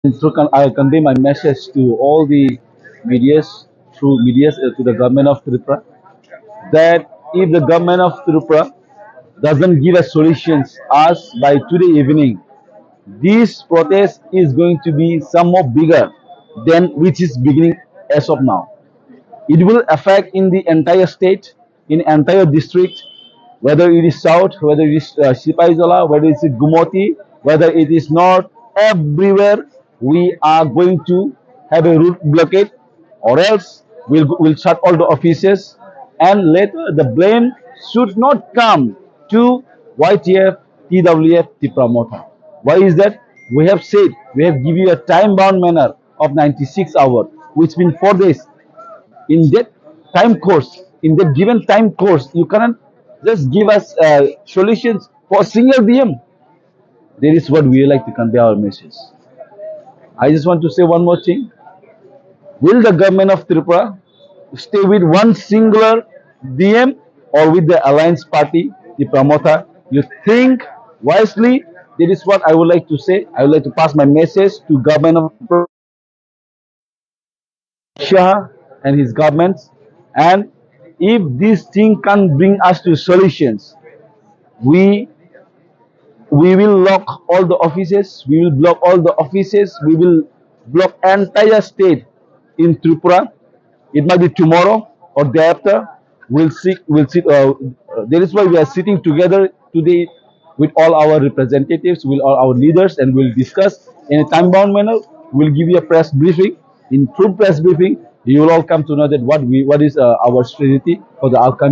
I convey my message to all the medias, through medias to the government of Tripura, that if the government of Tripura doesn't give us solutions as by today evening, this protest is going to be some more bigger than which is beginning as of now. It will affect in the entire state, in entire district, whether it is south, whether it is Sipaizola, whether it is Gumoti, whether it is north, everywhere we are going to have a route blockade, or else we'll shut all the offices, and later the blame should not come to YTF, TWF, Tipramota. Why is that? We have said, we have given you a time bound manner of 96 hours, which means 4 days. In that in that given time course, you cannot just give us solutions for a single DM. That is what we like to convey our message. I just want to say one more thing. Will the government of Tripura stay with one singular DM or with the alliance party, the promoter? You think wisely. That is what I would like to say. I would like to pass my message to government of Shah and his governments. And if this thing can bring us to solutions, we we will lock all the offices. We will block all the offices. We will block entire state in Tripura. It might be tomorrow or day after. We'll see. We'll sit. That is why we are sitting together today with all our representatives, with all our leaders, and we'll discuss in a time-bound manner. We'll give you a press briefing. In through press briefing, you will all come to know that what is our strategy for the outcome.